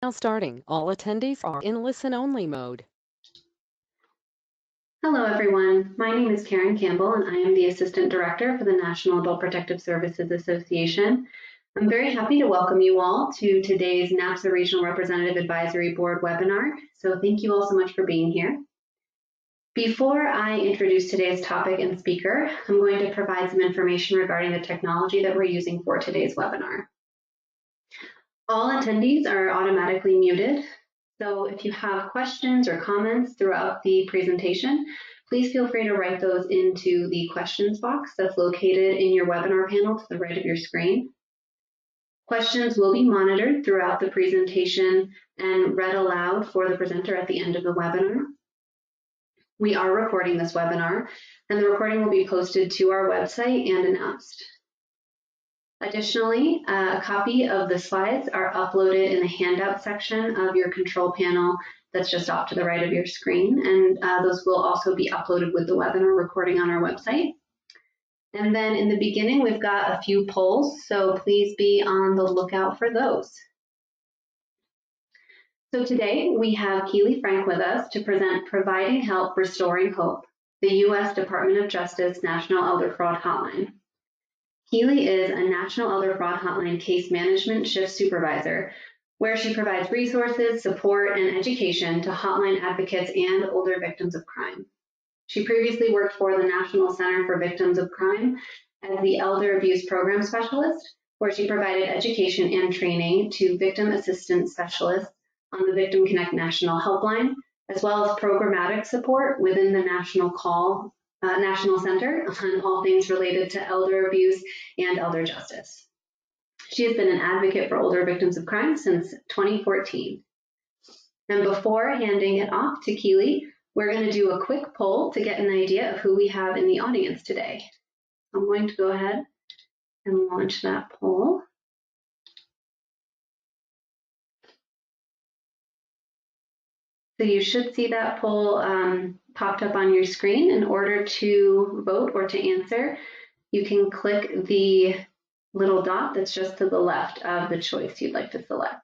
Now starting. All attendees are in listen-only mode. Hello, everyone. My name is Karen Campbell, and I am the Assistant Director for the National Adult Protective Services Association. I'm very happy to welcome you all to today's NAPSA Regional Representative Advisory Board webinar. So thank you all so much for being here. Before I introduce today's topic and speaker, I'm going to provide some information regarding the technology that we're using for today's webinar. All attendees are automatically muted. So if you have questions or comments throughout the presentation, please feel free to write those into the questions box that's located in your webinar panel to the right of your screen. Questions will be monitored throughout the presentation and read aloud for the presenter at the end of the webinar. We are recording this webinar, and the recording will be posted to our website and announced. Additionally, a copy of the slides are uploaded in the handout section of your control panel that's just off to the right of your screen, and those will also be uploaded with the webinar recording on our website. And then in the beginning, we've got a few polls, so please be on the lookout for those. So today we have Keely Frank with us to present Providing Help, Restoring Hope, the U.S. Department of Justice National Elder Fraud Hotline. Keely is a National Elder Fraud Hotline case management shift supervisor, where she provides resources, support, and education to hotline advocates and older victims of crime. She previously worked for the National Center for Victims of Crime as the Elder Abuse Program Specialist, where she provided education and training to victim assistance specialists on the Victim Connect National Helpline, as well as programmatic support within the National Center on all things related to elder abuse and elder justice. She has been an advocate for older victims of crime since 2014. And before handing it off to Keely, we're going to do a quick poll to get an idea of who we have in the audience today. I'm going to go ahead and launch that poll. So you should see that poll popped up on your screen. In order to vote or to answer, you can click the little dot that's just to the left of the choice you'd like to select.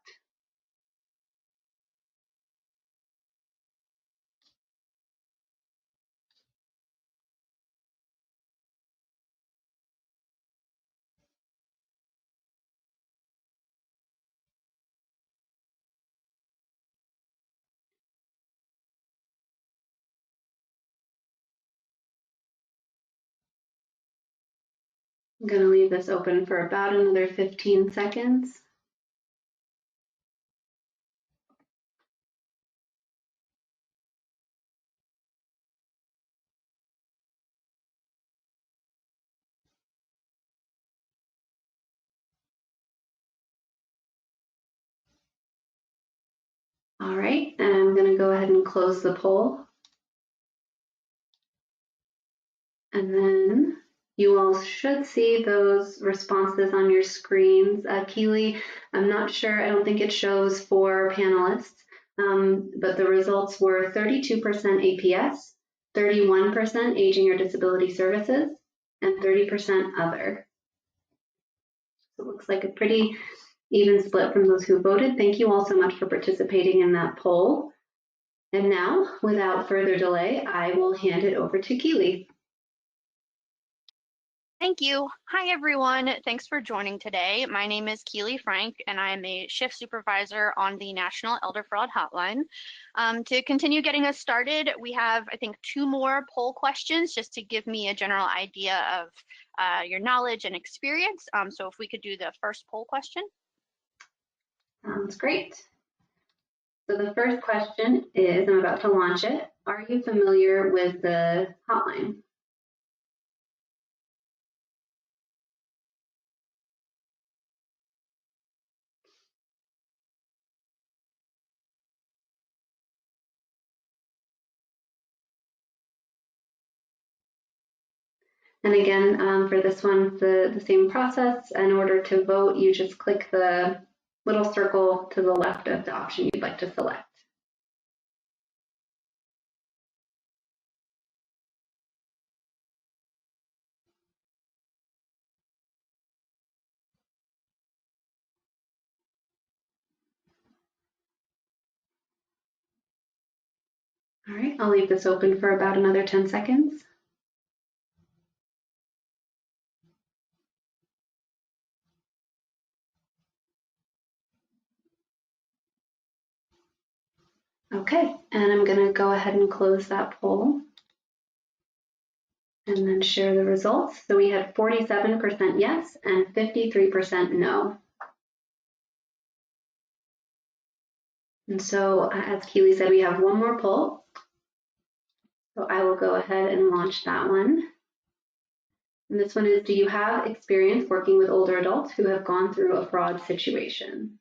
I'm going to leave this open for about another 15 seconds. All right, and I'm going to go ahead and close the poll. And then you all should see those responses on your screens. Keely, I'm not sure, I don't think it shows for panelists, but the results were 32% APS, 31% Aging or Disability Services, and 30% Other. So it looks like a pretty even split from those who voted. Thank you all so much for participating in that poll. And now, without further delay, I will hand it over to Keely. Thank you. Hi, everyone. Thanks for joining today. My name is Keely Frank, and I am a shift supervisor on the National Elder Fraud Hotline. To continue getting us started, we have, I think, 2 more poll questions just to give me a general idea of your knowledge and experience. So if we could do the first poll question. Sounds great. So the first question is, I'm about to launch it. Are you familiar with the hotline? And again, for this one, the same process. In order to vote, you just click the little circle to the left of the option you'd like to select. All right, I'll leave this open for about another 10 seconds. Okay, and I'm going to go ahead and close that poll and then share the results. So we had 47% yes and 53% no. And so as Keely said, we have one more poll. So I will go ahead and launch that one. And this one is, do you have experience working with older adults who have gone through a fraud situation?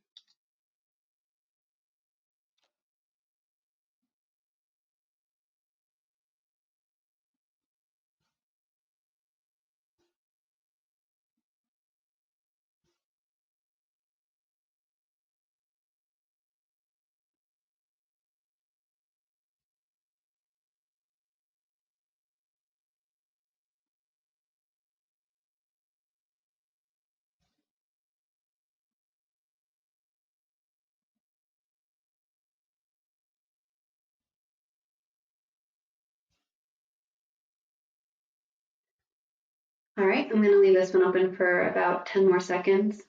All right, I'm going to leave this one open for about 10 more seconds.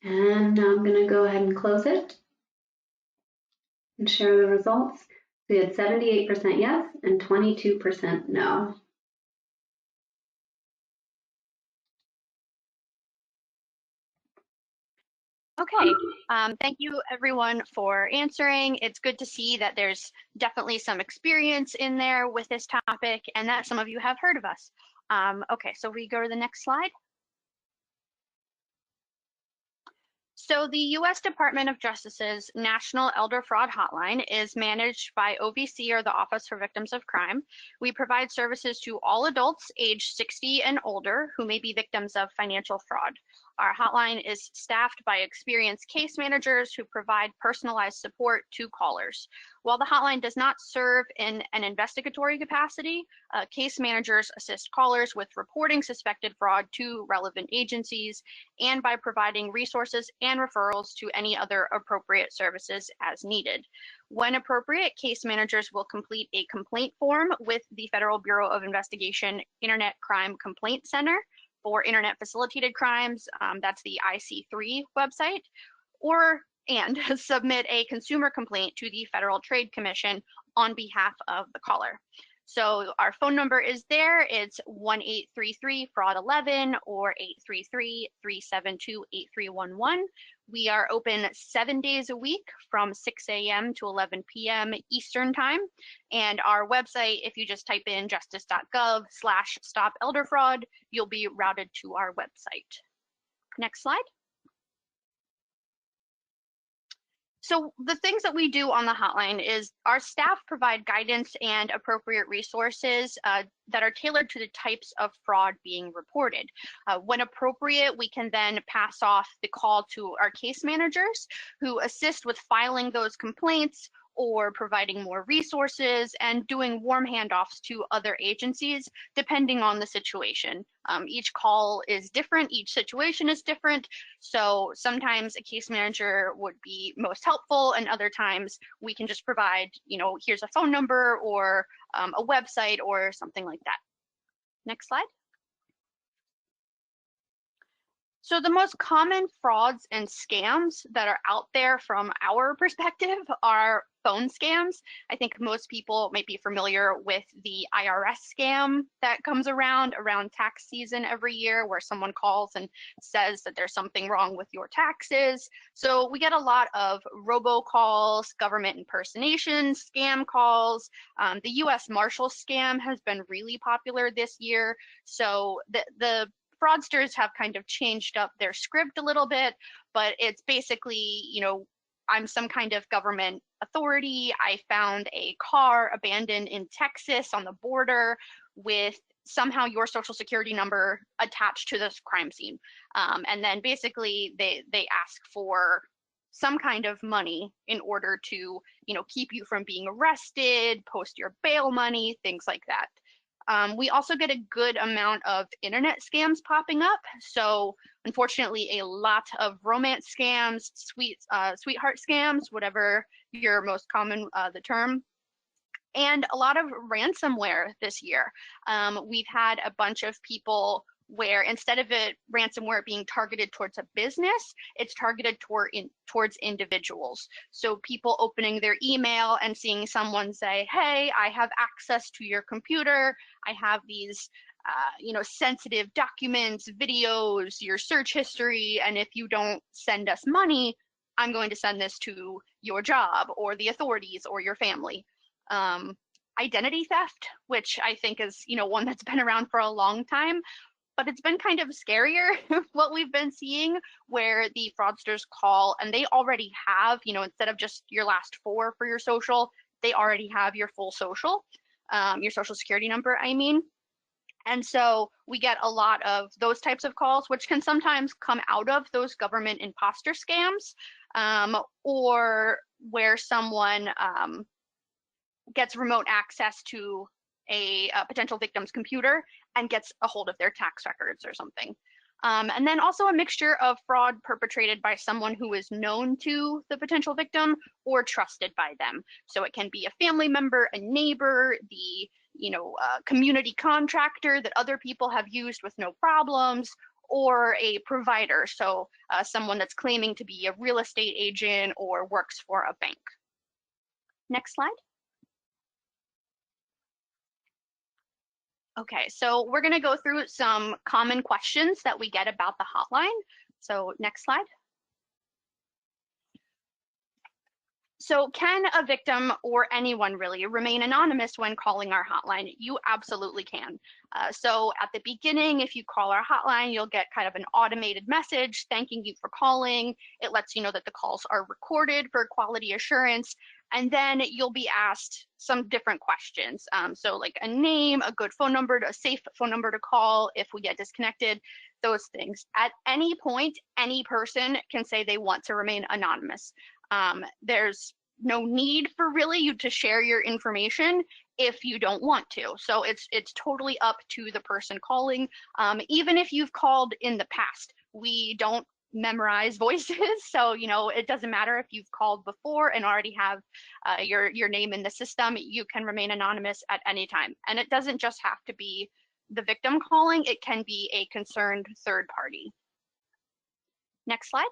And now I'm going to go ahead and close it and share the results. We had 78% yes and 22% no. Okay, thank you everyone for answering. It's good to see that there's definitely some experience in there with this topic and that some of you have heard of us. Okay, so we go to the next slide. So the U.S. Department of Justice's National Elder Fraud Hotline is managed by OVC, or the Office for Victims of Crime. We provide services to all adults aged 60 and older who may be victims of financial fraud. Our hotline is staffed by experienced case managers who provide personalized support to callers. While the hotline does not serve in an investigatory capacity, case managers assist callers with reporting suspected fraud to relevant agencies and by providing resources and referrals to any other appropriate services as needed. When appropriate, case managers will complete a complaint form with the Federal Bureau of Investigation Internet Crime Complaint Center for Internet Facilitated Crimes, that's the IC3 website, and submit a consumer complaint to the Federal Trade Commission on behalf of the caller. So our phone number is there. It's 1-833-FRAUD-11 or 833-372-8311. We are open 7 days a week from 6 a.m. to 11 p.m. Eastern Time. And our website, if you just type in justice.gov/stop-elder-fraud, you'll be routed to our website. Next slide. So the things that we do on the hotline is our staff provide guidance and appropriate resources that are tailored to the types of fraud being reported. When appropriate, we can then pass off the call to our case managers who assist with filing those complaints or providing more resources and doing warm handoffs to other agencies, depending on the situation. Each call is different, each situation is different, so sometimes a case manager would be most helpful, and other times we can just provide, here's a phone number or a website or something like that. Next slide. So the most common frauds and scams that are out there from our perspective are phone scams. I think most people might be familiar with the IRS scam that comes around tax season every year, where someone calls and says that there's something wrong with your taxes. So we get a lot of robocalls, government impersonation, scam calls. The US Marshal scam has been really popular this year. So the fraudsters have kind of changed up their script a little bit, but it's basically, I'm some kind of government authority. I found a car abandoned in Texas on the border with somehow your social security number attached to this crime scene. And then basically they ask for some kind of money in order to, keep you from being arrested, post your bail money, things like that. We also get a good amount of internet scams popping up. So unfortunately, a lot of romance scams, sweetheart scams, whatever your most common the term, and a lot of ransomware this year. We've had a bunch of people where instead of ransomware being targeted towards a business, it's targeted towards individuals. So people opening their email and seeing someone say, hey, I have access to your computer. I have these sensitive documents, videos, your search history, and if you don't send us money, I'm going to send this to your job or the authorities or your family. Identity theft, which I think is, one that's been around for a long time, but it's been kind of scarier what we've been seeing, where the fraudsters call and they already have, instead of just your last four for your social, they already have your full social, your social security number, I mean. And so we get a lot of those types of calls, which can sometimes come out of those government imposter scams, or where someone gets remote access to a potential victim's computer and gets a hold of their tax records or something. And then also a mixture of fraud perpetrated by someone who is known to the potential victim or trusted by them. So it can be a family member, a neighbor, the community contractor that other people have used with no problems, or a provider, so someone that's claiming to be a real estate agent or works for a bank. Next slide. Okay, so we're going to go through some common questions that we get about the hotline. So next slide. So can a victim or anyone really remain anonymous when calling our hotline? You absolutely can. So at the beginning, if you call our hotline, you'll get kind of an automated message thanking you for calling. It lets you know that the calls are recorded for quality assurance. And then you'll be asked some different questions. So like a name, a good phone number, a safe phone number to call if we get disconnected, those things. At any point, any person can say they want to remain anonymous. There's no need for really you to share your information if you don't want to. So it's totally up to the person calling. Even if you've called in the past, we don't memorize voices. So, it doesn't matter if you've called before and already have your name in the system, you can remain anonymous at any time. And it doesn't just have to be the victim calling, it can be a concerned third party. Next slide.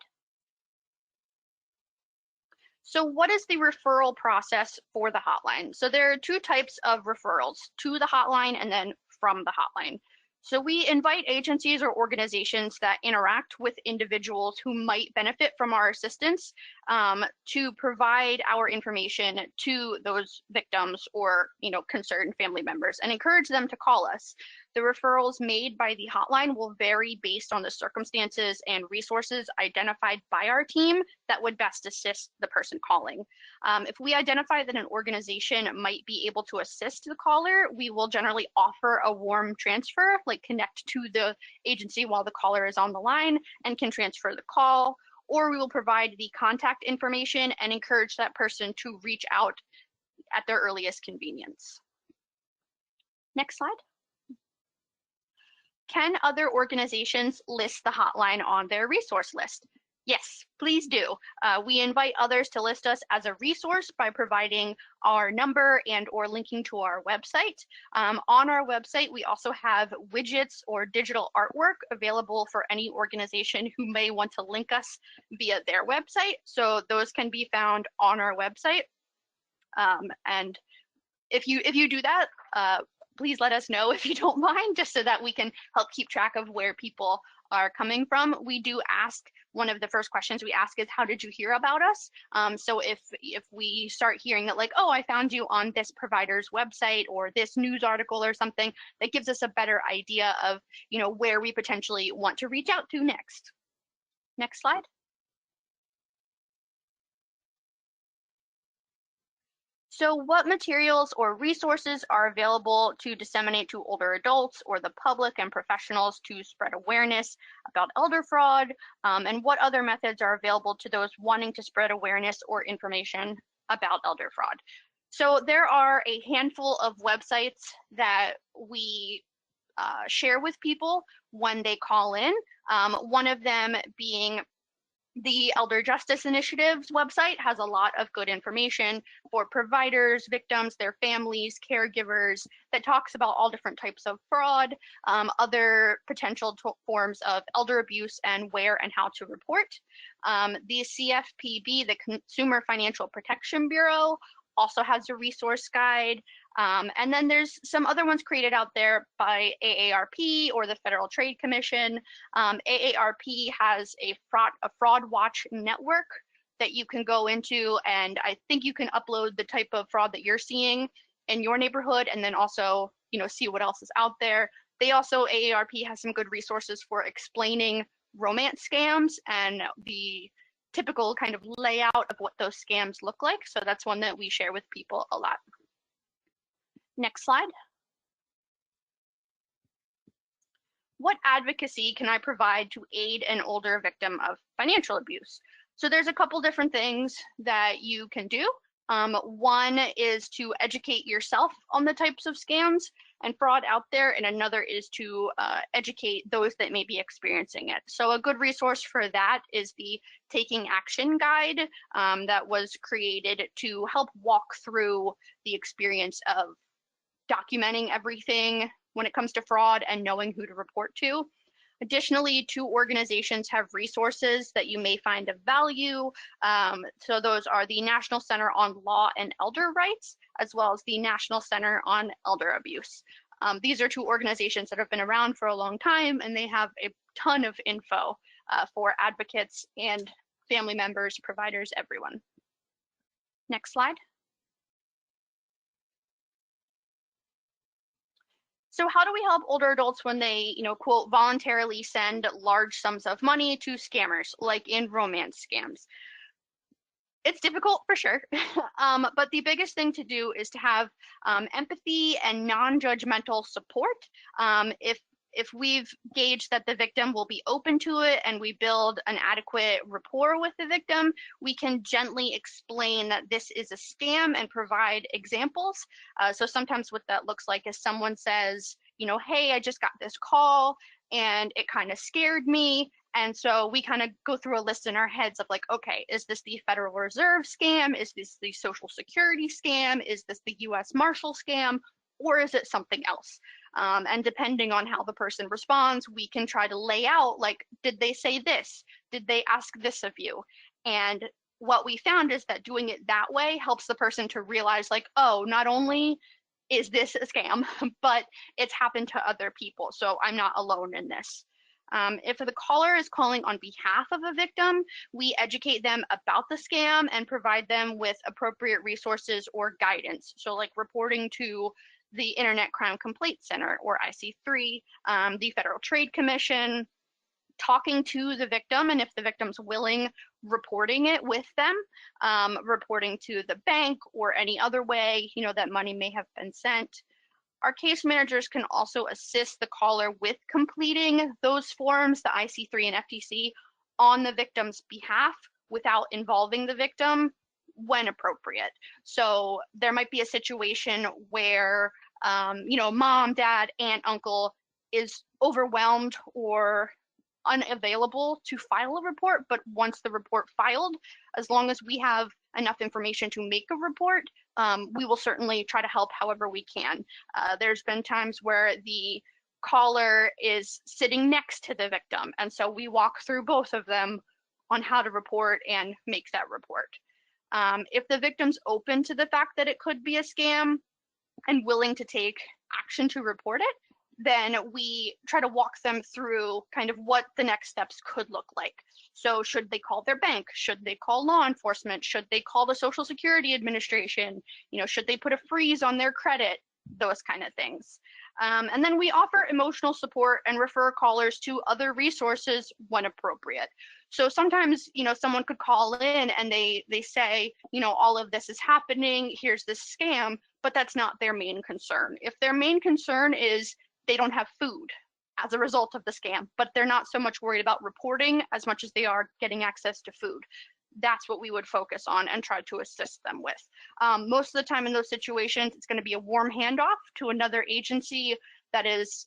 So what is the referral process for the hotline? So there are two types of referrals, to the hotline and then from the hotline. So we invite agencies or organizations that interact with individuals who might benefit from our assistance to provide our information to those victims or concerned family members and encourage them to call us. The referrals made by the hotline will vary based on the circumstances and resources identified by our team that would best assist the person calling. If we identify that an organization might be able to assist the caller, we will generally offer a warm transfer, like connect to the agency while the caller is on the line and can transfer the call, or we will provide the contact information and encourage that person to reach out at their earliest convenience. Next slide. Can other organizations list the hotline on their resource list? Yes, please do. We invite others to list us as a resource by providing our number and or linking to our website. On our website, we also have widgets or digital artwork available for any organization who may want to link us via their website. So those can be found on our website. And if you do that, please let us know if you don't mind, just so that we can help keep track of where people are coming from. We do ask, one of the first questions we ask is, how did you hear about us? So if we start hearing that like, oh, I found you on this provider's website or this news article or something, that gives us a better idea of, where we potentially want to reach out to next. Next slide. So what materials or resources are available to disseminate to older adults or the public and professionals to spread awareness about elder fraud? And what other methods are available to those wanting to spread awareness or information about elder fraud? So there are a handful of websites that we share with people when they call in. One of them being the Elder Justice Initiative's website has a lot of good information for providers, victims, their families, caregivers, that talks about all different types of fraud, other potential forms of elder abuse, and where and how to report. The CFPB, the Consumer Financial Protection Bureau, also has a resource guide. And then there's some other ones created out there by AARP or the Federal Trade Commission. AARP has a fraud watch network that you can go into, and I think you can upload the type of fraud that you're seeing in your neighborhood, and then also, see what else is out there. AARP has some good resources for explaining romance scams and the typical kind of layout of what those scams look like. So that's one that we share with people a lot. Next slide. What advocacy can I provide to aid an older victim of financial abuse? So there's a couple different things that you can do. One is to educate yourself on the types of scams and fraud out there, and another is to educate those that may be experiencing it. So a good resource for that is the Taking Action Guide that was created to help walk through the experience of documenting everything when it comes to fraud and knowing who to report to. Additionally, 2 organizations have resources that you may find of value. So those are the National Center on Law and Elder Rights, as well as the National Center on Elder Abuse. These are 2 organizations that have been around for a long time, and they have a ton of info for advocates and family members, providers, everyone. Next slide. So how do we help older adults when they, quote, voluntarily send large sums of money to scammers, like in romance scams? It's difficult for sure, but the biggest thing to do is to have empathy and non-judgmental support. If we've gauged that the victim will be open to it and we build an adequate rapport with the victim, we can gently explain that this is a scam and provide examples. So sometimes what that looks like is someone says, hey, I just got this call and it kind of scared me. And so we kind of go through a list in our heads of like, okay, is this the Federal Reserve scam? Is this the Social Security scam? Is this the US Marshal scam? Or is it something else? And depending on how the person responds, we can try to lay out, like, did they say this? Did they ask this of you? And what we found is that doing it that way helps the person to realize, like, oh, not only is this a scam, but it's happened to other people, so I'm not alone in this. If the caller is calling on behalf of a victim, we educate them about the scam and provide them with appropriate resources or guidance. So like reporting to the Internet Crime Complaint Center, or IC3, the Federal Trade Commission, talking to the victim, and if the victim's willing, reporting it with them, reporting to the bank or any other way, that money may have been sent. Our case managers can also assist the caller with completing those forms, the IC3 and FTC, on the victim's behalf without involving the victim when appropriate. So there might be a situation where, mom, dad, aunt, uncle is overwhelmed or unavailable to file a report, but once the report filed, as long as we have enough information to make a report, we will certainly try to help however we can. There's been times where the caller is sitting next to the victim, and so we walk through both of them on how to report and make that report. If the victim's open to the fact that it could be a scam and willing to take action to report it, then we try to walk them through kind of what the next steps could look like. So should they call their bank? Should they call law enforcement? Should they call the Social Security Administration? Should they put a freeze on their credit? Those kind of things. And then we offer emotional support and refer callers to other resources when appropriate. So sometimes, someone could call in and they say, all of this is happening, here's this scam, but that's not their main concern. If their main concern is they don't have food as a result of the scam, but they're not so much worried about reporting as much as they are getting access to food, that's what we would focus on and try to assist them with. Most of the time in those situations, it's going to be a warm handoff to another agency that is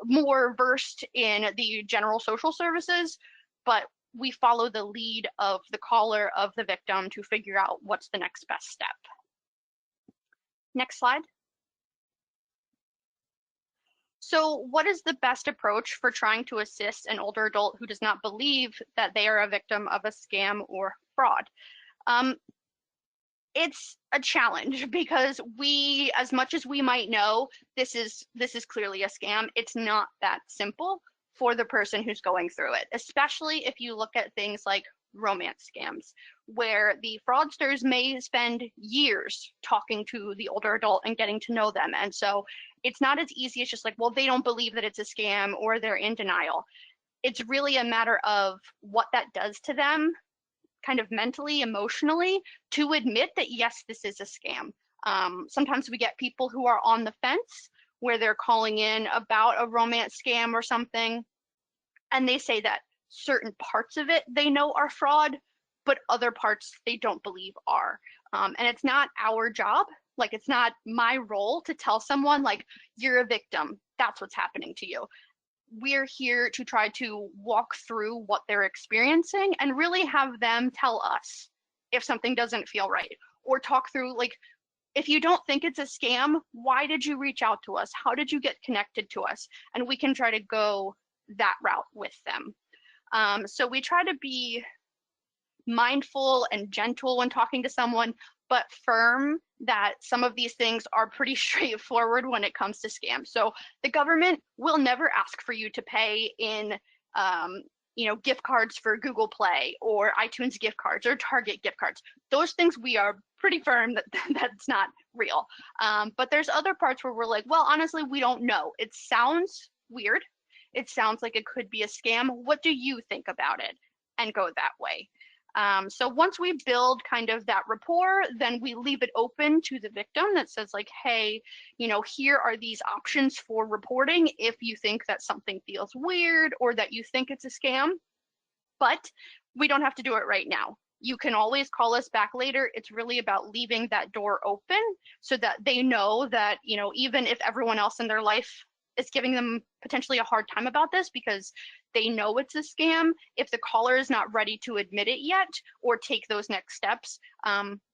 more versed in the general social services, but we follow the lead of the caller, of the victim, to figure out what's the next best step. Next slide. So what is the best approach for trying to assist an older adult who does not believe that they are a victim of a scam or fraud? It's a challenge because we, as much as we might know, this is clearly a scam, it's not that simple for the person who's going through it, especially if you look at things like romance scams, where the fraudsters may spend years talking to the older adult and getting to know them. And so it's not as easy as just like, well, they don't believe that it's a scam or they're in denial. It's really a matter of what that does to them, kind of mentally, emotionally, to admit that, yes, this is a scam. Sometimes we get people who are on the fence where they're calling in about a romance scam or something, and they say that certain parts of it they know are fraud, but other parts they don't believe are. And it's not our job, like it's not my role to tell someone like, you're a victim, that's what's happening to you. We're here to try to walk through what they're experiencing and really have them tell us if something doesn't feel right, or talk through, like, if you don't think it's a scam, why did you reach out to us? How did you get connected to us? And we can try to go that route with them. So we try to be mindful and gentle when talking to someone, but firm that some of these things are pretty straightforward when it comes to scams. So the government will never ask for you to pay in gift cards for Google Play or iTunes gift cards or Target gift cards. Those things we are pretty firm that that's not real. But there's other parts where we're like, well, honestly, we don't know. It sounds weird. It sounds like it could be a scam. What do you think about it? And go that way. So once we build kind of that rapport, then we leave it open to the victim that says like, hey, here are these options for reporting if you think that something feels weird or that you think it's a scam, but we don't have to do it right now. You can always call us back later. It's really about leaving that door open so that they know that, even if everyone else in their life is giving them potentially a hard time about this because they know it's a scam, if the caller is not ready to admit it yet or take those next steps,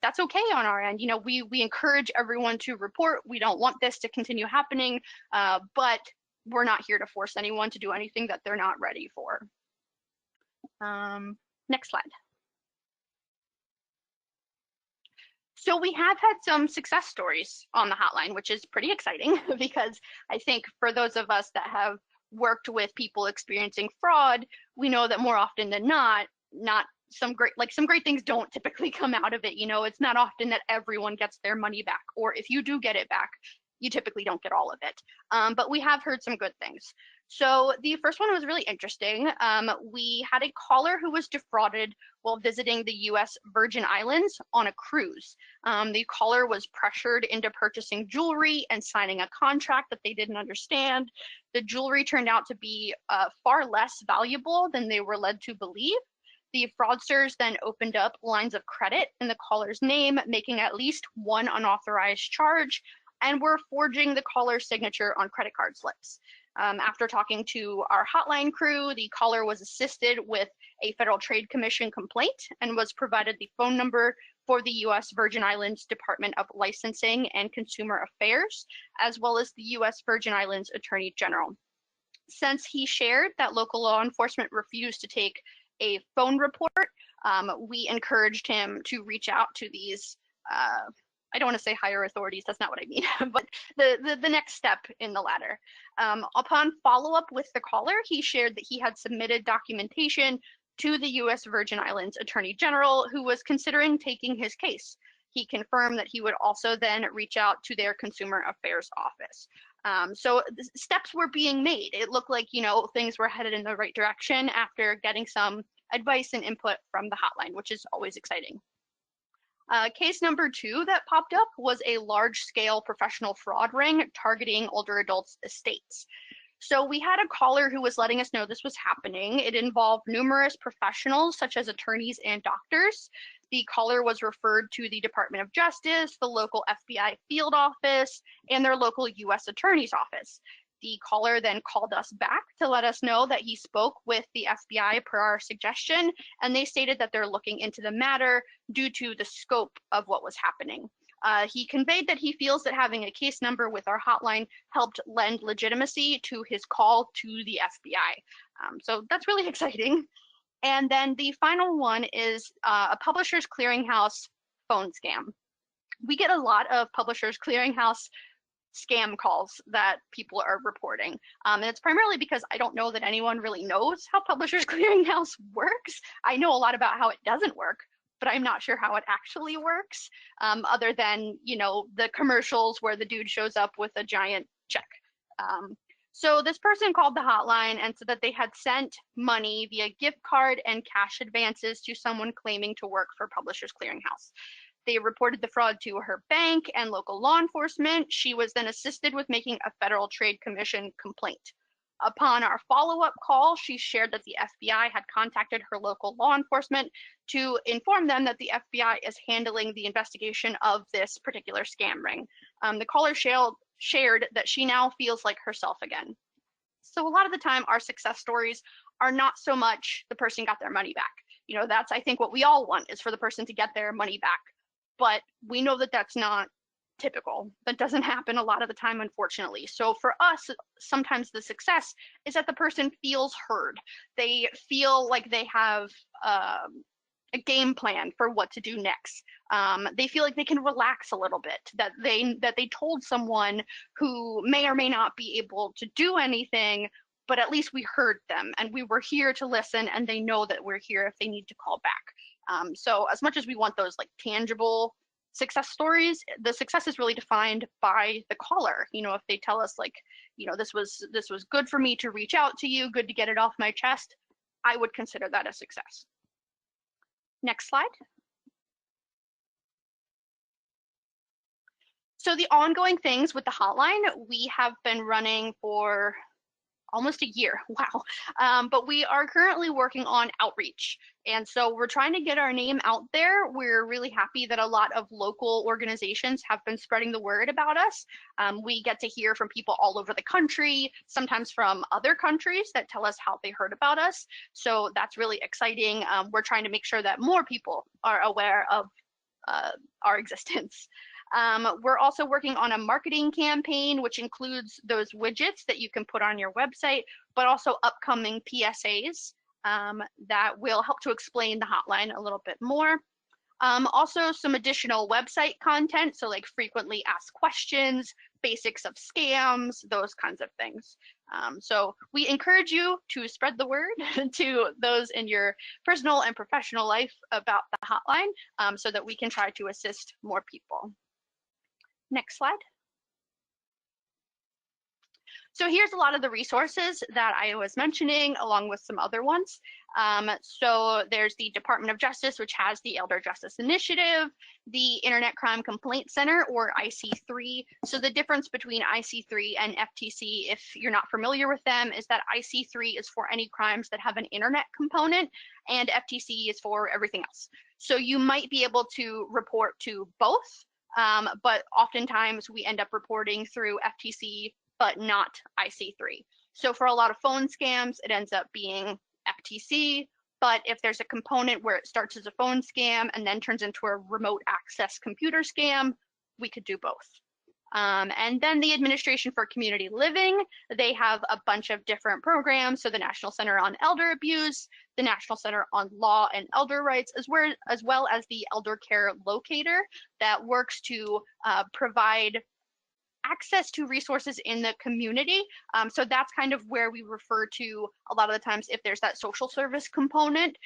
that's okay on our end. We encourage everyone to report. We don't want this to continue happening, but we're not here to force anyone to do anything that they're not ready for. Next slide. So we have had some success stories on the hotline, which is pretty exciting because I think for those of us that have worked with people experiencing fraud, we know that more often than not some great things don't typically come out of it. It's not often that everyone gets their money back, or if you do get it back, you typically don't get all of it. But we have heard some good things. So the first one was really interesting. We had a caller who was defrauded while visiting the US Virgin Islands on a cruise. The caller was pressured into purchasing jewelry and signing a contract that they didn't understand. The jewelry turned out to be far less valuable than they were led to believe. The fraudsters then opened up lines of credit in the caller's name, making at least one unauthorized charge, and were forging the caller's signature on credit card slips. After talking to our hotline crew, the caller was assisted with a Federal Trade Commission complaint and was provided the phone number for the US Virgin Islands Department of Licensing and Consumer Affairs, as well as the US Virgin Islands Attorney General. Since he shared that local law enforcement refused to take a phone report, we encouraged him to reach out to these I don't want to say higher authorities, that's not what I mean, but the next step in the ladder. Upon follow-up with the caller, he shared that he had submitted documentation to the US Virgin Islands Attorney General, who was considering taking his case. He confirmed that he would also then reach out to their Consumer Affairs office. So steps were being made. It looked like, things were headed in the right direction after getting some advice and input from the hotline, which is always exciting. Case number 2 that popped up was a large-scale professional fraud ring targeting older adults' estates. So we had a caller who was letting us know this was happening. It involved numerous professionals, such as attorneys and doctors. The caller was referred to the Department of Justice, the local FBI field office, and their local U.S. Attorney's office. The caller then called us back to let us know that he spoke with the FBI per our suggestion, and they stated that they're looking into the matter due to the scope of what was happening. He conveyed that he feels that having a case number with our hotline helped lend legitimacy to his call to the FBI. So that's really exciting. And then the final one is a Publishers Clearinghouse phone scam. We get a lot of Publishers Clearinghouse scam calls that people are reporting. And it's primarily because I don't know that anyone really knows how Publishers Clearinghouse works. I know a lot about how it doesn't work, but I'm not sure how it actually works, other than, you know, the commercials where the dude shows up with a giant check. So this person called the hotline and said that they had sent money via gift card and cash advances to someone claiming to work for Publishers Clearinghouse. They reported the fraud to her bank and local law enforcement. She was then assisted with making a Federal Trade Commission complaint. Upon our follow-up call, she shared that the FBI had contacted her local law enforcement to inform them that the FBI is handling the investigation of this particular scam ring. The caller shared that she now feels like herself again. So a lot of the time, our success stories are not so much the person got their money back. You know, that's, I think, what we all want, is for the person to get their money back. But we know that that's not typical. That doesn't happen a lot of the time, unfortunately. So for us, sometimes the success is that the person feels heard. They feel like they have a game plan for what to do next. They feel like they can relax a little bit, that they told someone who may or may not be able to do anything, but at least we heard them and we were here to listen, and they know that we're here if they need to call back. So as much as we want those like tangible success stories, the success is really defined by the caller. You know, if they tell us like, you know, this was good for me to reach out to you, good to get it off my chest, I would consider that a success. Next slide. So the ongoing things with the hotline, we have been running for almost a year. Wow. But we are currently working on outreach. And so we're trying to get our name out there. We're really happy that a lot of local organizations have been spreading the word about us. We get to hear from people all over the country, sometimes from other countries that tell us how they heard about us. So that's really exciting. We're trying to make sure that more people are aware of our existence. We're also working on a marketing campaign, which includes those widgets that you can put on your website, but also upcoming PSAs that will help to explain the hotline a little bit more. Also some additional website content, so like frequently asked questions, basics of scams, those kinds of things. So we encourage you to spread the word to those in your personal and professional life about the hotline, so that we can try to assist more people. Next slide. So here's a lot of the resources that I was mentioning, along with some other ones. So there's the Department of Justice, which has the Elder Justice Initiative, the Internet Crime Complaint Center, or IC3. So the difference between IC3 and FTC, if you're not familiar with them, is that IC3 is for any crimes that have an internet component, and FTC is for everything else. So you might be able to report to both, but oftentimes we end up reporting through FTC, but not IC3. So for a lot of phone scams, it ends up being FTC, but if there's a component where it starts as a phone scam and then turns into a remote access computer scam, we could do both. And then the Administration for Community Living, they have a bunch of different programs. So the National Center on Elder Abuse, the National Center on Law and Elder Rights, as well as the Elder Care Locator that works to provide access to resources in the community. So that's kind of where we refer to a lot of the times if there's that social service component,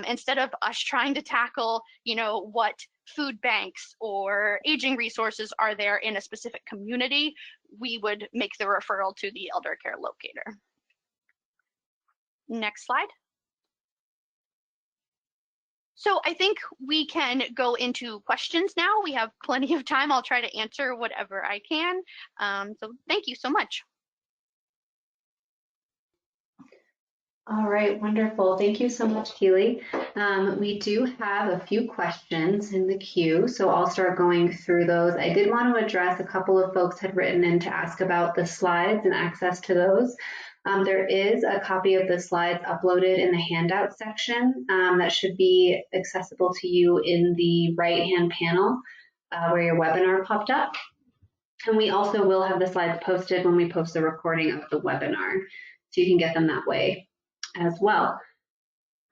instead of us trying to tackle, you know, what food banks or aging resources are there in a specific community, we would make the referral to the Elder Care Locator. Next slide. So I think we can go into questions now. We have plenty of time. I'll try to answer whatever I can. So thank you so much. All right, wonderful. Thank you so much, Keely. We do have a few questions in the queue, so I'll start going through those. I did want to address a couple of folks had written in to ask about the slides and access to those. There is a copy of the slides uploaded in the handout section that should be accessible to you in the right-hand panel where your webinar popped up. And we also will have the slides posted when we post the recording of the webinar, so you can get them that way as well.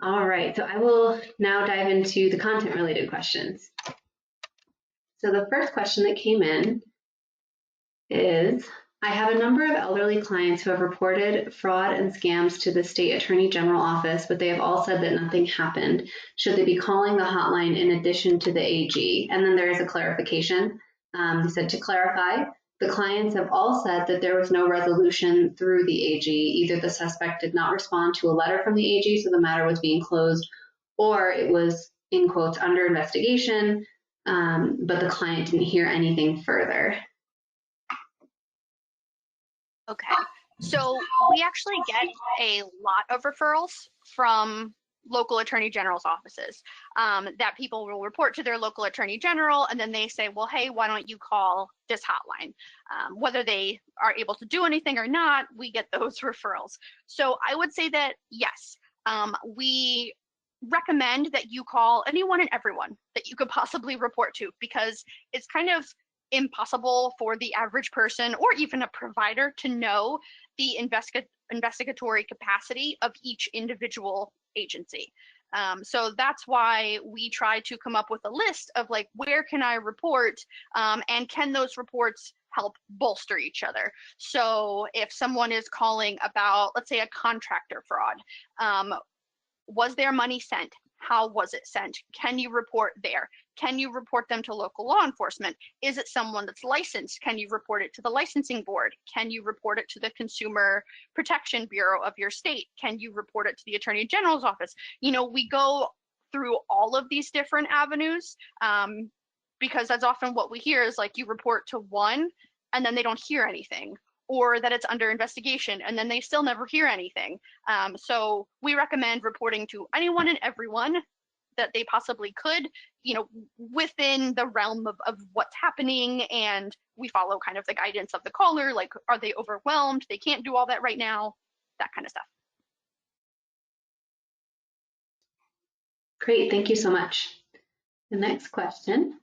All right, so I will now dive into the content related questions. So the first question that came in is, I have a number of elderly clients who have reported fraud and scams to the State Attorney General office, but they have all said that nothing happened. Should they be calling the hotline in addition to the AG? And then there is a clarification. He said, to clarify, the clients have all said that there was no resolution through the AG. Either the suspect did not respond to a letter from the AG, so the matter was being closed, or it was, in quotes, under investigation, but the client didn't hear anything further. Okay, so we actually get a lot of referrals from local attorney general's offices that people will report to their local attorney general, and then they say, well, hey, why don't you call this hotline? Whether they are able to do anything or not, we get those referrals. So I would say that yes, we recommend that you call anyone and everyone that you could possibly report to, because it's kind of impossible for the average person or even a provider to know the investigatory capacity of each individual agency. So that's why we try to come up with a list of like, where can I report, and can those reports help bolster each other? So if someone is calling about, let's say, a contractor fraud, was their money sent? How was it sent? Can you report there? Can you report them to local law enforcement? Is it someone that's licensed? Can you report it to the licensing board? Can you report it to the Consumer Protection Bureau of your state? Can you report it to the Attorney General's office? You know, we go through all of these different avenues, because that's often what we hear is like, you report to one and then they don't hear anything, or that it's under investigation and then they still never hear anything. So we recommend reporting to anyone and everyone that they possibly could, you know, within the realm of what's happening. And we follow kind of the guidance of the caller, like, are they overwhelmed? They can't do all that right now, that kind of stuff. Great, thank you so much. The next question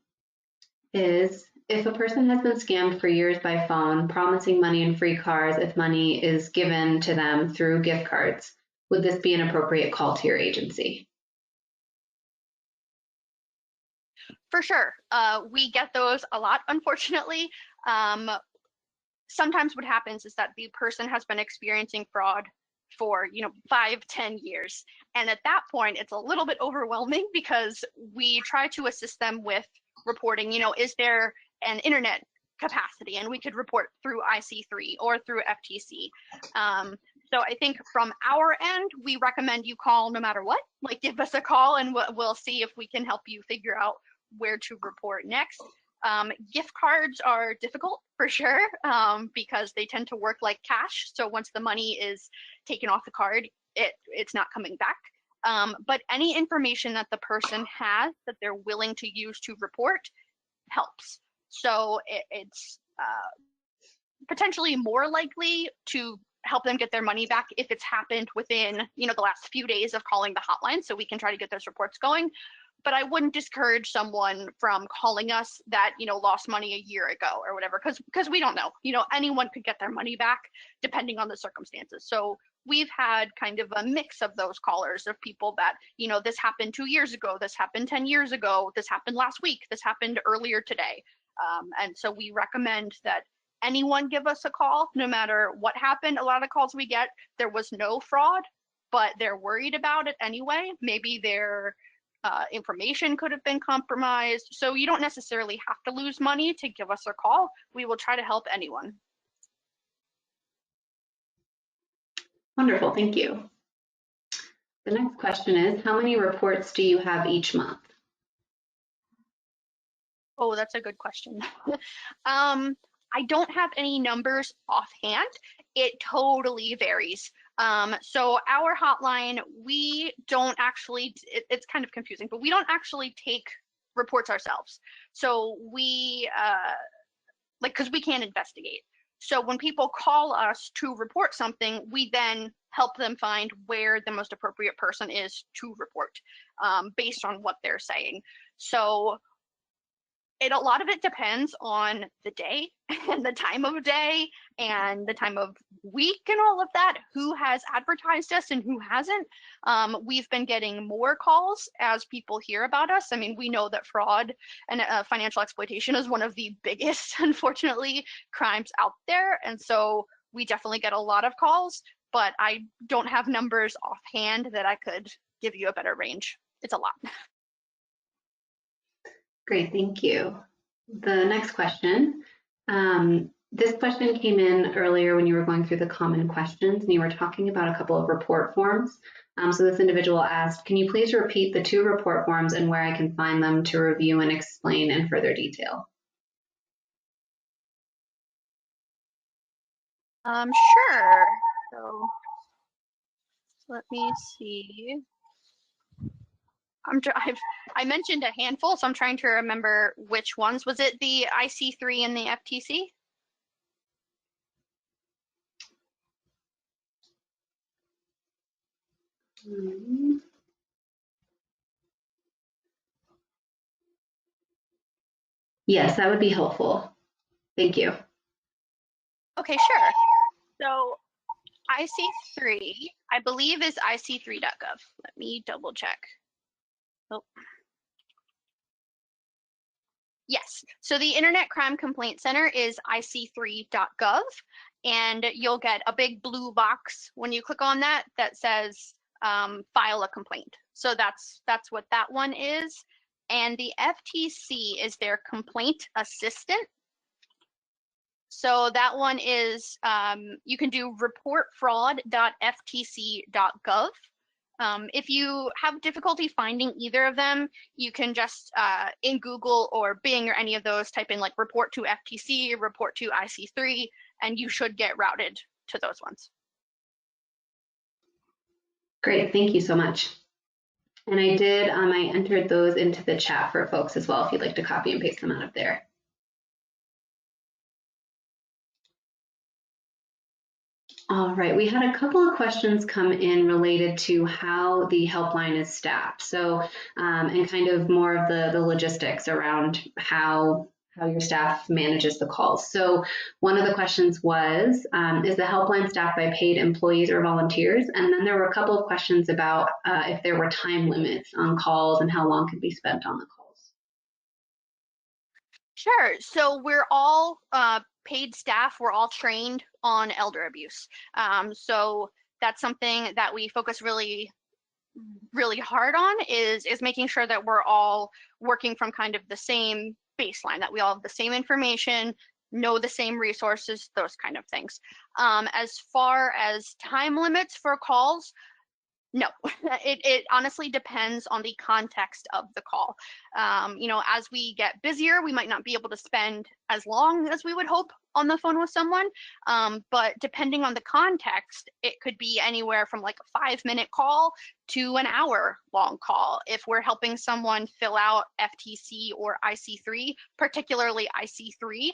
is, if a person has been scammed for years by phone, promising money and free cars if money is given to them through gift cards, would this be an appropriate call to your agency? For sure. We get those a lot, unfortunately. Sometimes what happens is that the person has been experiencing fraud for 5-10 years, and at that point it's a little bit overwhelming, because we try to assist them with reporting, is there an internet capacity, and we could report through IC3 or through FTC. So I think from our end, we recommend you call no matter what. Like, give us a call and we'll see if we can help you figure out where to report next. Gift cards are difficult for sure, because they tend to work like cash. So once the money is taken off the card, it's not coming back. But any information that the person has that they're willing to use to report helps. So it's potentially more likely to help them get their money back if it's happened within the last few days of calling the hotline, so we can try to get those reports going. But I wouldn't discourage someone from calling us that lost money a year ago or whatever, because we don't know. Anyone could get their money back depending on the circumstances. So we've had kind of a mix of those callers, of people that this happened 2 years ago, this happened 10 years ago, this happened last week, this happened earlier today. And so we recommend that anyone give us a call, no matter what happened. A lot of calls we get, there was no fraud, but they're worried about it anyway. Maybe their information could have been compromised. So you don't necessarily have to lose money to give us a call. We will try to help anyone. Wonderful, thank you. The next question is, how many reports do you have each month? Oh, that's a good question. I don't have any numbers offhand. It totally varies. So our hotline, we don't actually, it's kind of confusing, but we don't actually take reports ourselves. So we, because we can't investigate. So when people call us to report something, we then help them find where the most appropriate person is to report based on what they're saying. So a lot of it depends on the day and the time of day and the time of week and all of that, who has advertised us and who hasn't. We've been getting more calls as people hear about us. I mean, we know that fraud and financial exploitation is one of the biggest, unfortunately, crimes out there. And so we definitely get a lot of calls, but I don't have numbers offhand that I could give you a better range. It's a lot. Great, thank you. The next question. This question came in earlier when you were going through the common questions and you were talking about a couple of report forms. So this individual asked, can you please repeat the 2 report forms and where I can find them to review and explain in further detail? Sure. So let me see. I mentioned a handful, so I'm trying to remember which ones. Was it the IC3 and the FTC? Yes, that would be helpful. Thank you. Okay, sure. So IC3, I believe, is ic3.gov. Let me double check. Oh. Yes, so the Internet Crime Complaint Center is ic3.gov, and you'll get a big blue box when you click on that that says file a complaint. So that's what that one is. And the FTC is their complaint assistant. So that one is, you can do reportfraud.ftc.gov. If you have difficulty finding either of them, you can just in Google or Bing or any of those type in like report to FTC, report to IC3, and you should get routed to those ones. Great, thank you so much. And I entered those into the chat for folks as well, if you'd like to copy and paste them out of there. All right, we had a couple of questions come in related to how the helpline is staffed. So, and kind of more of the logistics around how your staff manages the calls. So one of the questions was, is the helpline staffed by paid employees or volunteers? And then there were a couple of questions about if there were time limits on calls and how long could be spent on the calls. Sure. So we're all paid staff. We're all trained on elder abuse. So that's something that we focus really hard on is making sure that we're all working from kind of the same baseline, that we all have the same information, know the same resources, those kind of things. As far as time limits for calls, no, it honestly depends on the context of the call. You know, as we get busier, we might not be able to spend as long as we would hope on the phone with someone. But depending on the context, it could be anywhere from like a 5-minute call to an hour-long call. If we're helping someone fill out FTC or IC3, particularly IC3,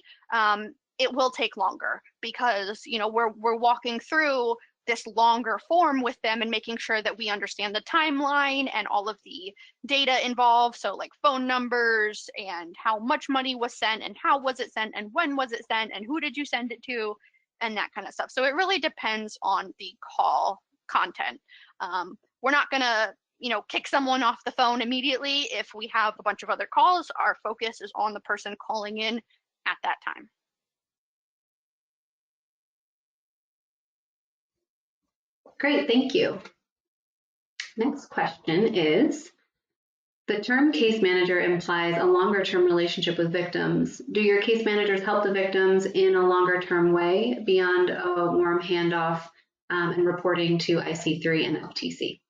it will take longer because, you know, we're walking through this longer form with them and making sure that we understand the timeline and all of the data involved. So like phone numbers and how much money was sent and how was it sent and when was it sent and who did you send it to and that kind of stuff. So it really depends on the call content. We're not gonna, you know, kick someone off the phone immediately. If we have a bunch of other calls, our focus is on the person calling in at that time. Great, thank you. Next question is, the term case manager implies a longer term relationship with victims. Do your case managers help the victims in a longer term way beyond a warm handoff and reporting to IC3 and FTC?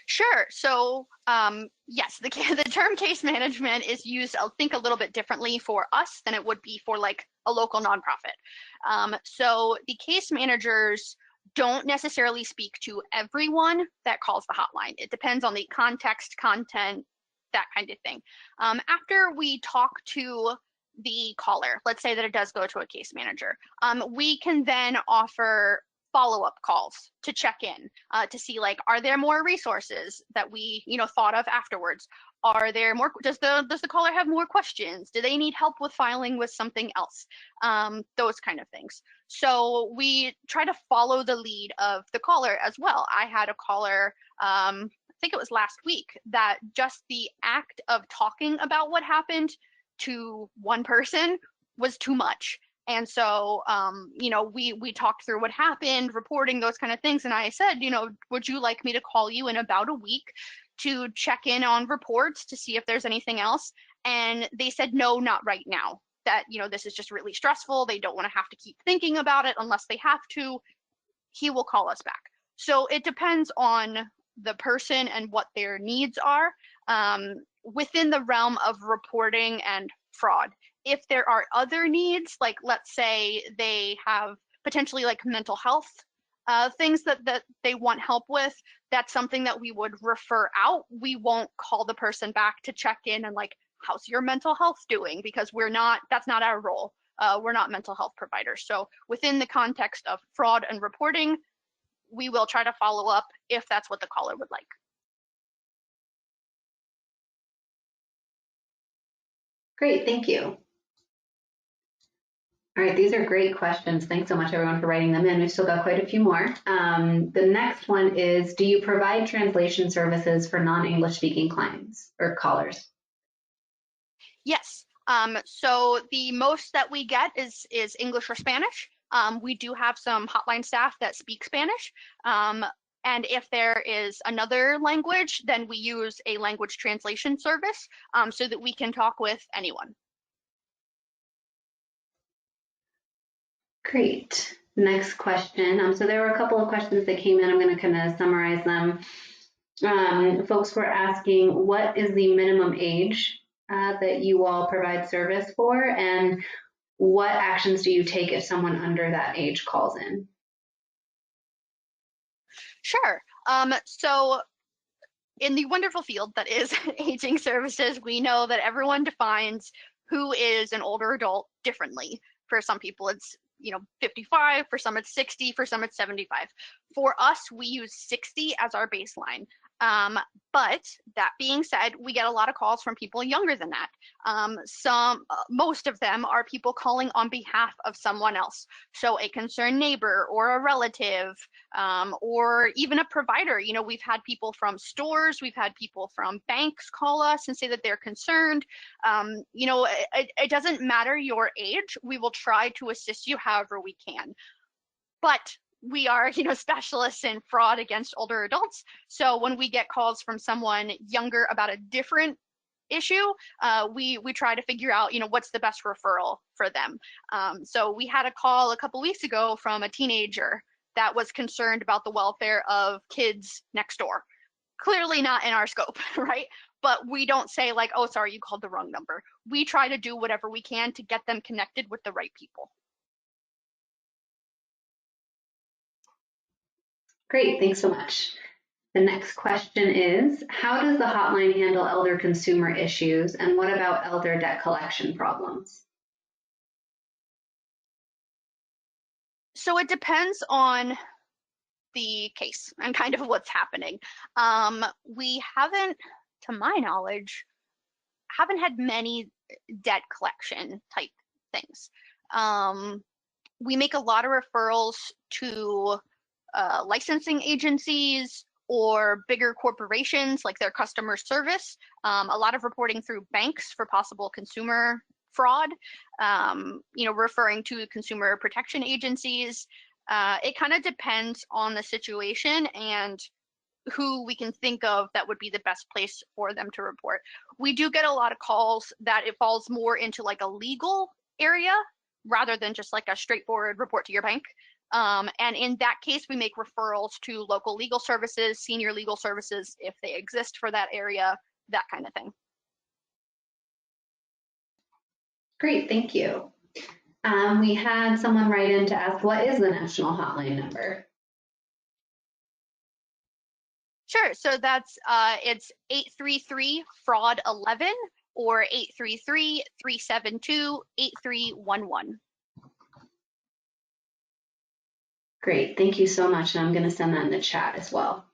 Sure. So, yes, the the term case management is used, I think, a little bit differently for us than it would be for like a local nonprofit. So the case managers don't necessarily speak to everyone that calls the hotline. It depends on the context, content, that kind of thing. After we talk to the caller, let's say that it does go to a case manager, we can then offer follow-up calls to check in, to see like, are there more resources that we, thought of afterwards? Are there more, does the caller have more questions? Do they need help with filing with something else? Those kind of things. So we try to follow the lead of the caller as well. I had a caller, I think it was last week, that just the act of talking about what happened to one person was too much. And so, we talked through what happened, reporting those kind of things. And I said, would you like me to call you in about a week to check in on reports to see if there's anything else? And they said, no, not right now. That, this is just really stressful. They don't want to have to keep thinking about it unless they have to. He will call us back. So it depends on the person and what their needs are, within the realm of reporting and fraud. If there are other needs, like let's say they have potentially like mental health things that they want help with, that's something that we would refer out. We won't call the person back to check in and like, how's your mental health doing? Because that's not our role. We're not mental health providers. So within the context of fraud and reporting, we will try to follow up if that's what the caller would like. Great, thank you. All right, these are great questions. Thanks so much, everyone, for writing them in. We've still got quite a few more. The next one is, do you provide translation services for non-English speaking clients or callers? Yes. So the most that we get is English or Spanish. We do have some hotline staff that speak Spanish. And if there is another language, then we use a language translation service, so that we can talk with anyone. Great. Next question. So there were a couple of questions that came in. I'm going to kind of summarize them. Folks were asking, what is the minimum age that you all provide service for, and what actions do you take if someone under that age calls in? Sure. So in the wonderful field that is aging services, we know that everyone defines who is an older adult differently. For some people, it's 55, for some it's 60, for some it's 75. For us, we use 60 as our baseline. But that being said, we get a lot of calls from people younger than that. Most of them are people calling on behalf of someone else. So a concerned neighbor or a relative, or even a provider. We've had people from stores, we've had people from banks call us and say that they're concerned. It doesn't matter your age. We will try to assist you however we can. But we are, specialists in fraud against older adults. So when we get calls from someone younger about a different issue, we try to figure out, what's the best referral for them. So we had a call a couple weeks ago from a teenager that was concerned about the welfare of kids next door. Clearly not in our scope, right? But we don't say like, oh, sorry, you called the wrong number. We try to do whatever we can to get them connected with the right people. Great, thanks so much. The next question is, how does the hotline handle elder consumer issues, and what about elder debt collection problems? So it depends on the case and kind of what's happening. We haven't, to my knowledge, haven't had many debt collection type things. We make a lot of referrals to licensing agencies or bigger corporations, like their customer service. A lot of reporting through banks for possible consumer fraud, referring to consumer protection agencies. It kind of depends on the situation and who we can think of that would be the best place for them to report. We do get a lot of calls that it falls more into like a legal area rather than just like a straightforward report to your bank. And in that case, we make referrals to local legal services, senior legal services, if they exist for that area, that kind of thing. Great, thank you. We had someone write in to ask, what is the national hotline number? Sure, so that's it's 833-FRAUD-11 or 833-372-8311. Great, thank you so much. And I'm going to send that in the chat as well.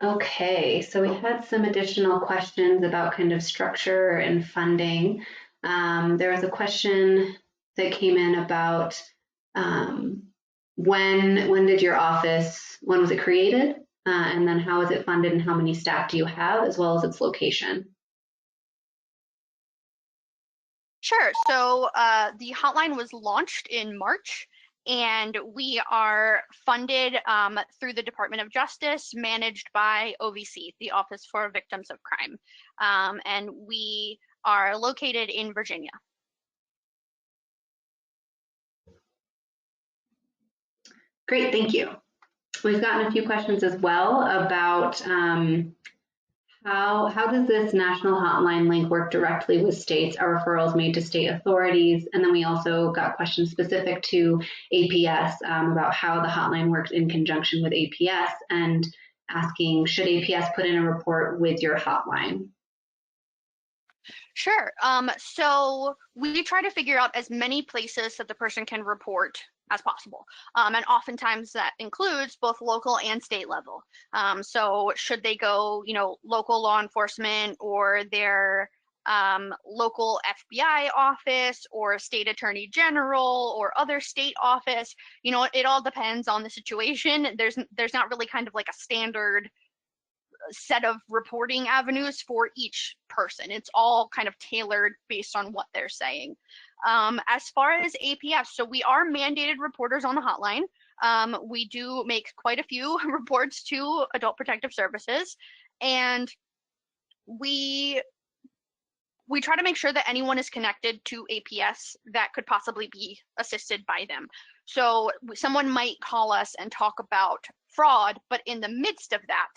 Okay, so we had some additional questions about kind of structure and funding. There was a question that came in about when did your office, when was it created? And then how is it funded and how many staff do you have, as well as its location? Sure, so the hotline was launched in March, and we are funded through the Department of Justice, managed by OVC, the Office for Victims of Crime. And we are located in Virginia. Great, thank you. We've gotten a few questions as well about how does this national hotline link work directly with states? Are referrals made to state authorities? And then we also got questions specific to APS about how the hotline works in conjunction with APS, and asking, should APS put in a report with your hotline? Sure. So we try to figure out as many places that the person can report as possible. And oftentimes that includes both local and state level. So should they go, local law enforcement or their local FBI office or state attorney general or other state office, it all depends on the situation. There's not really kind of like a standard set of reporting avenues for each person. It's all kind of tailored based on what they're saying. As far as APS, so we are mandated reporters on the hotline. We do make quite a few reports to Adult Protective Services, and we try to make sure that anyone is connected to APS that could possibly be assisted by them. So someone might call us and talk about fraud, but in the midst of that,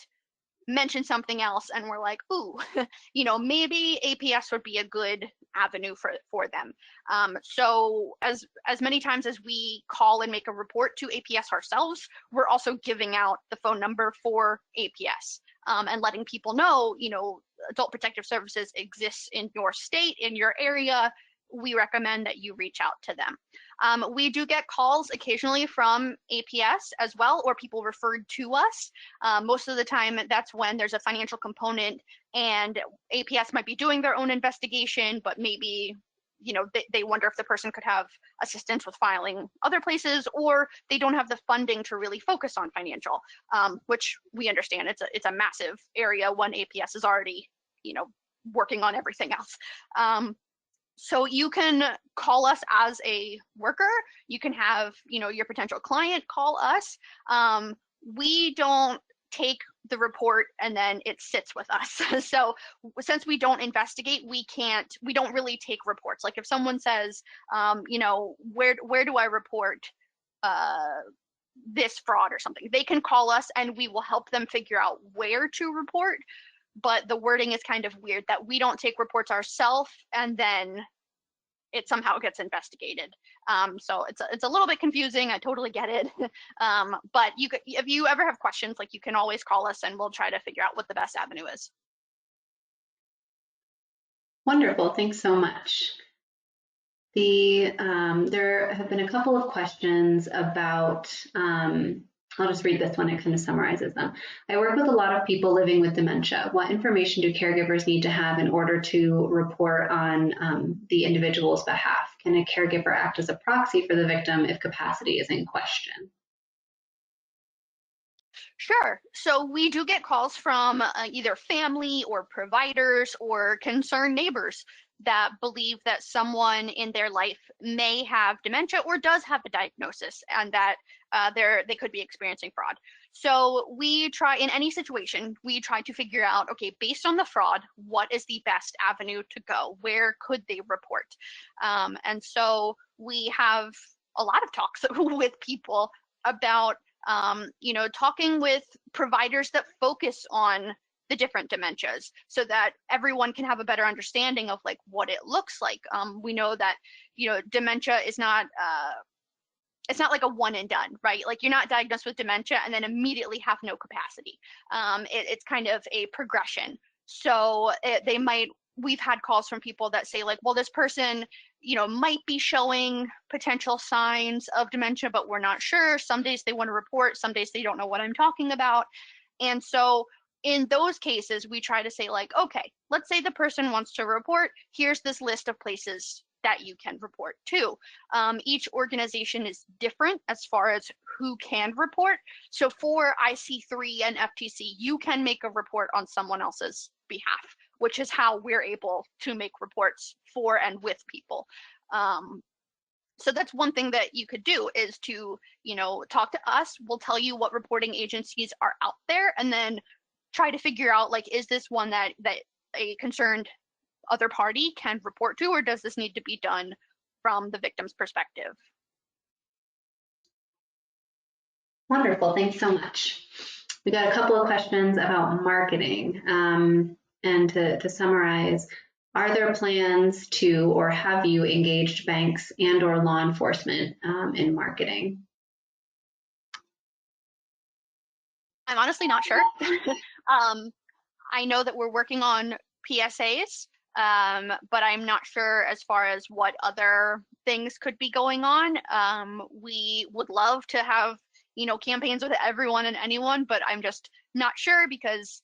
mention something else, and we're like, ooh, maybe APS would be a good avenue for them. So as many times as we call and make a report to APS ourselves, we're also giving out the phone number for APS and letting people know, Adult Protective Services exists in your state, in your area. We recommend that you reach out to them. We do get calls occasionally from APS as well, or people referred to us. Most of the time, that's when there's a financial component and APS might be doing their own investigation, but maybe they wonder if the person could have assistance with filing other places, or they don't have the funding to really focus on financial, which we understand it's a massive area when APS is already working on everything else. So you can call us as a worker. You can have, your potential client call us. We don't take the report and then it sits with us. So since we don't investigate, we don't really take reports. Like if someone says, where do I report this fraud or something, they can call us and we will help them figure out where to report. But the wording is kind of weird that we don't take reports ourselves and then it somehow gets investigated. So it's a little bit confusing. I totally get it. But if you ever have questions, you can always call us and we'll try to figure out what the best avenue is. Wonderful, thanks so much. There have been a couple of questions about, I'll just read this one, it kind of summarizes them. I work with a lot of people living with dementia. What information do caregivers need to have in order to report on the individual's behalf? Can a caregiver act as a proxy for the victim if capacity is in question? Sure. So we do get calls from either family or providers or concerned neighbors that believe that someone in their life may have dementia or does have a diagnosis and that they could be experiencing fraud. So we try, in any situation, we try to figure out, okay, based on the fraud, what is the best avenue to go? Where could they report? And so we have a lot of talks with people about, talking with providers that focus on the different dementias so that everyone can have a better understanding of like what it looks like. We know that, dementia is not, it's not like a one and done, right? Like you're not diagnosed with dementia and then immediately have no capacity. It's kind of a progression. So we've had calls from people that say like, well, this person, might be showing potential signs of dementia, but we're not sure. Some days they want to report, some days they don't know what I'm talking about. And so in those cases, we try to say like, okay, let's say the person wants to report, here's this list of places that you can report to. Each organization is different as far as who can report. So for IC3 and FTC, you can make a report on someone else's behalf, which is how we're able to make reports for and with people. So that's one thing that you could do is to, talk to us. We'll tell you what reporting agencies are out there and then try to figure out like, is this one that a concerned other party can report to, or does this need to be done from the victim's perspective? Wonderful, thanks so much. We got a couple of questions about marketing. And to summarize, are there plans to, or have you engaged banks and or law enforcement in marketing? I'm honestly not sure. I know that we're working on PSAs, but I'm not sure as far as what other things could be going on. We would love to have, campaigns with everyone and anyone, but I'm just not sure because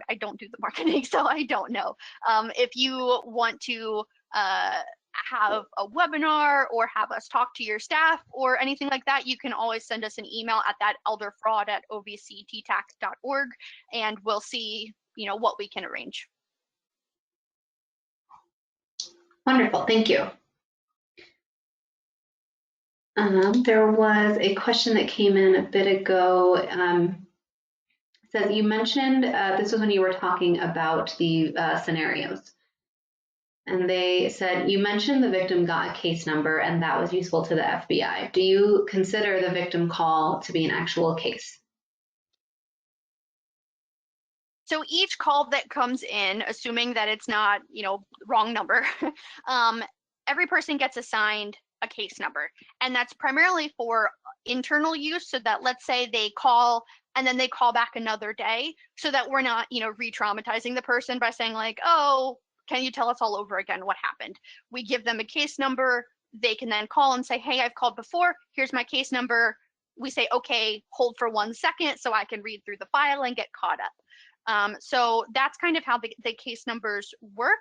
I don't do the marketing, so I don't know. If you want to have a webinar or have us talk to your staff or anything like that, you can always send us an email at that elderfraud@ovcttac.org, and we'll see, what we can arrange. Wonderful, thank you. There was a question that came in a bit ago. It says you mentioned, this was when you were talking about the scenarios. And they said, you mentioned the victim got a case number and that was useful to the FBI. Do you consider the victim call to be an actual case? So each call that comes in, assuming that it's not, wrong number, every person gets assigned a case number. And that's primarily for internal use, so that let's say they call and then they call back another day, so that we're not, re-traumatizing the person by saying like, oh, can you tell us all over again what happened? We give them a case number. They can then call and say, hey, I've called before. Here's my case number. We say, okay, hold for 1 second so I can read through the file and get caught up. So that's kind of how the case numbers work.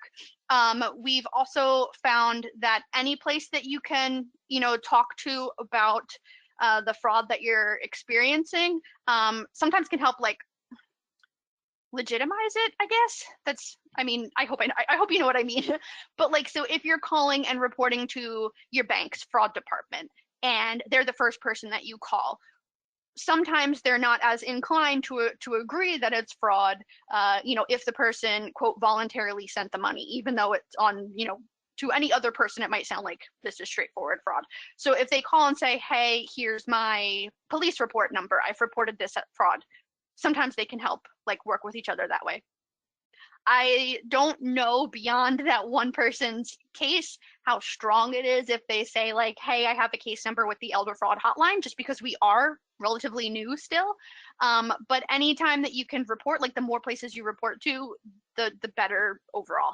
We've also found that any place that you can, talk to about the fraud that you're experiencing sometimes can help like legitimize it, I guess. I hope you know what I mean. But like, so if you're calling and reporting to your bank's fraud department and they're the first person that you call, sometimes they're not as inclined to agree that it's fraud, if the person, quote, voluntarily sent the money, even though it's on, to any other person, it might sound like this is straightforward fraud. So if they call and say, hey, here's my police report number, I've reported this at fraud, sometimes they can help like work with each other that way. I don't know beyond that one person's case how strong it is if they say like, hey, I have a case number with the Elder Fraud Hotline, just because we are relatively new still. But anytime that you can report, like the more places you report to, the better overall.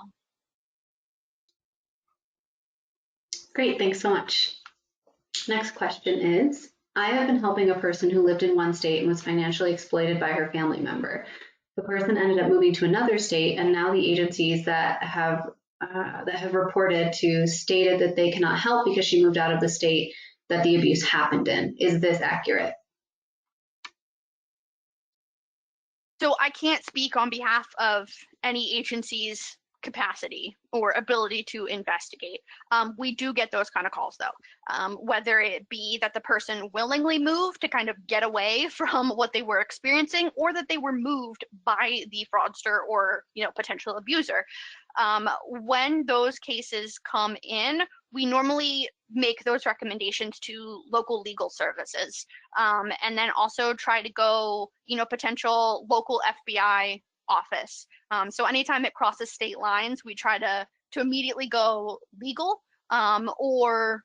Great, thanks so much. Next question is, I have been helping a person who lived in one state and was financially exploited by her family member. The person ended up moving to another state, and now the agencies that have reported to stated that they cannot help because she moved out of the state that the abuse happened in. Is this accurate? So I can't speak on behalf of any agencies capacity or ability to investigate. We do get those kind of calls though, whether it be that the person willingly moved to kind of get away from what they were experiencing, or that they were moved by the fraudster or potential abuser. When those cases come in, we normally make those recommendations to local legal services, and then also try to go potential local FBI office. So anytime it crosses state lines, we try to immediately go legal, or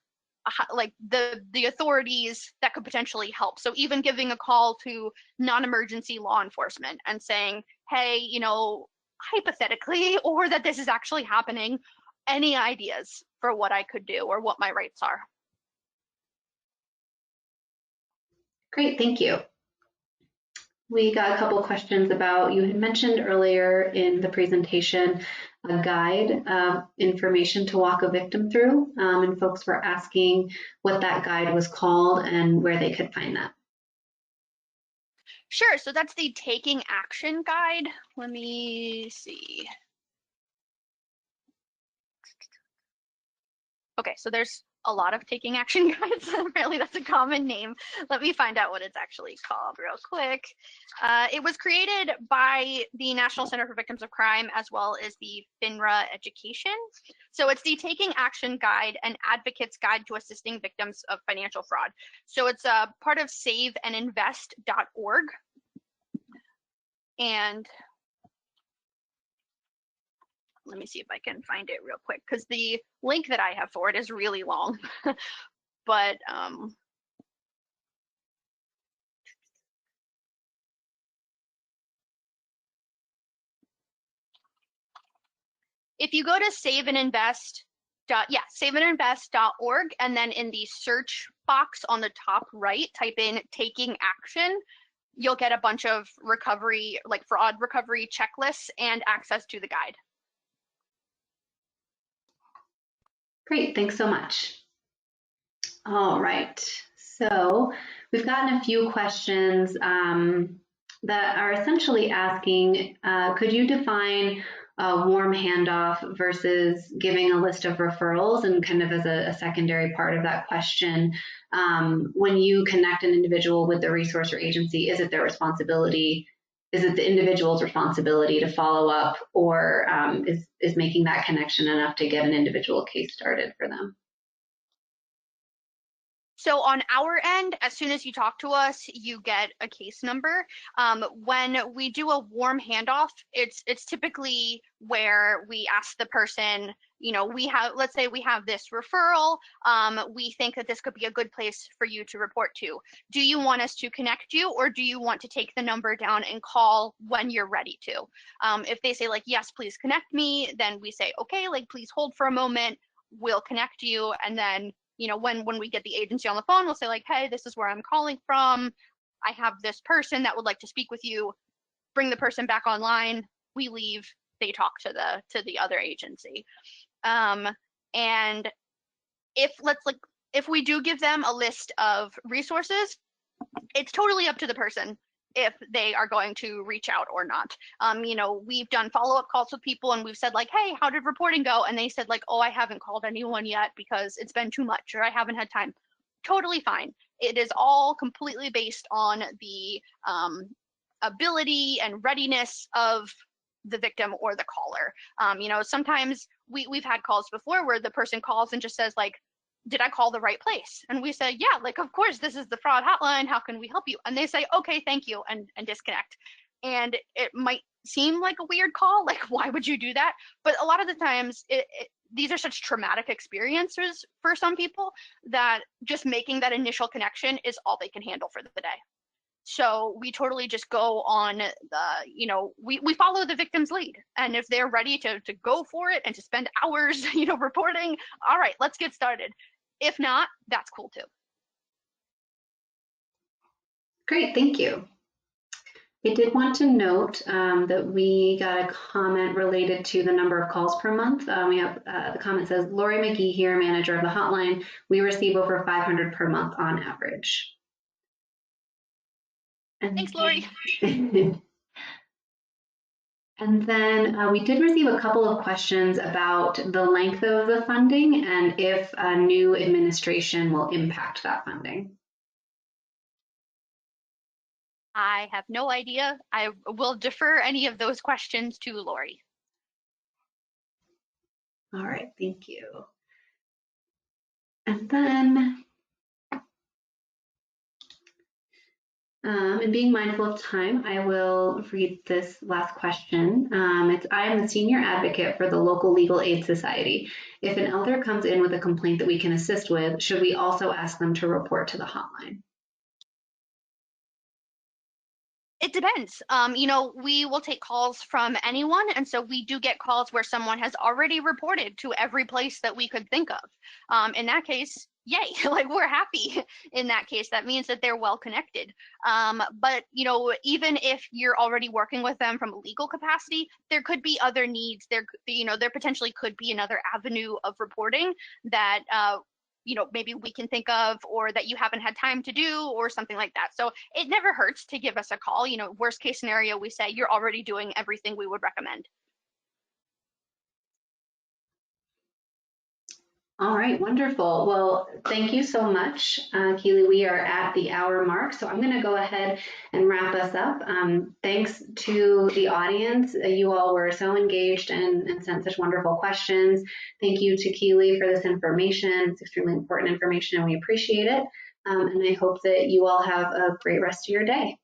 like the authorities that could potentially help. So even giving a call to non-emergency law enforcement and saying, hey, hypothetically, or that this is actually happening, any ideas for what I could do or what my rights are? Great, thank you. We got a couple of questions about, you had mentioned earlier in the presentation a guide of information to walk a victim through, and folks were asking what that guide was called and where they could find that. Sure, so that's the Taking Action Guide. Let me see. Okay, so there's a lot of Taking Action guides. Apparently that's a common name. Let me find out what it's actually called real quick. It was created by the National Center for Victims of Crime as well as the FINRA Education. So it's the Taking Action Guide, an advocate's guide to assisting victims of financial fraud. So it's a part of saveandinvest.org. And let me see if I can find it real quick, because the link that I have for it is really long. But if you go to saveandinvest.org, and then in the search box on the top right, type in Taking Action, you'll get a bunch of recovery, like fraud recovery checklists and access to the guide. Great, thanks so much. All right, so we've gotten a few questions that are essentially asking, could you define a warm handoff versus giving a list of referrals? And kind of as a secondary part of that question, when you connect an individual with the resource or agency, is it their responsibility? Is it the individual's responsibility to follow up, or is making that connection enough to get an individual case started for them? So on our end, as soon as you talk to us, you get a case number. When we do a warm handoff, it's typically where we ask the person, let's say we have this referral. We think that this could be a good place for you to report to. Do you want us to connect you, or do you want to take the number down and call when you're ready to? If they say yes, please connect me, then we say, okay, please hold for a moment. We'll connect you. And then when we get the agency on the phone, we'll say hey, this is where I'm calling from. I have this person that would like to speak with you. Bring the person back online. We leave. They talk to the other agency. And if we do give them a list of resources, it's totally up to the person if they are going to reach out or not. We've done follow-up calls with people and we've said hey, how did reporting go? And they said oh, I haven't called anyone yet because it's been too much, or I haven't had time. Totally fine. It is all completely based on the ability and readiness of the victim or the caller. Sometimes we've had calls before where the person calls and just says did I call the right place? And we say, yeah, of course, this is the fraud hotline. How can we help you? And they say, okay, thank you, and disconnect. And it might seem like a weird call, why would you do that? But a lot of the times, these are such traumatic experiences for some people that just making that initial connection is all they can handle for the day. So we totally just go on we follow the victim's lead. And if they're ready to go for it and to spend hours, reporting, all right, let's get started. If not, that's cool too. Great, thank you. I did want to note that we got a comment related to the number of calls per month. We have the comment says, Lori McGee here, manager of the hotline. We receive over 500 per month on average. Thanks, Lori. And And then we did receive a couple of questions about the length of the funding and if a new administration will impact that funding. I have no idea. I will defer any of those questions to Lori. All right, thank you. And then, and being mindful of time, I will read this last question. I am the senior advocate for the local legal aid society. If an elder comes in with a complaint that we can assist with, should we also ask them to report to the hotline? It depends. You know, we will take calls from anyone, and so we do get calls where someone has already reported to every place that we could think of. In that case, yay, like we're happy in that case. That means that they're well connected. But you know, even if you're already working with them from a legal capacity, there could be other needs. There potentially could be another avenue of reporting that you know, maybe we can think of, or that you haven't had time to do, or something like that. So it never hurts to give us a call. You know, worst case scenario, we say you're already doing everything we would recommend. All right, wonderful. Well, thank you so much, Keely. We are at the hour mark, so I'm going to go ahead and wrap us up. Thanks to the audience. You all were so engaged and sent such wonderful questions. Thank you to Keely for this information. It's extremely important information, and we appreciate it. And I hope that you all have a great rest of your day.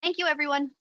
Thank you, everyone.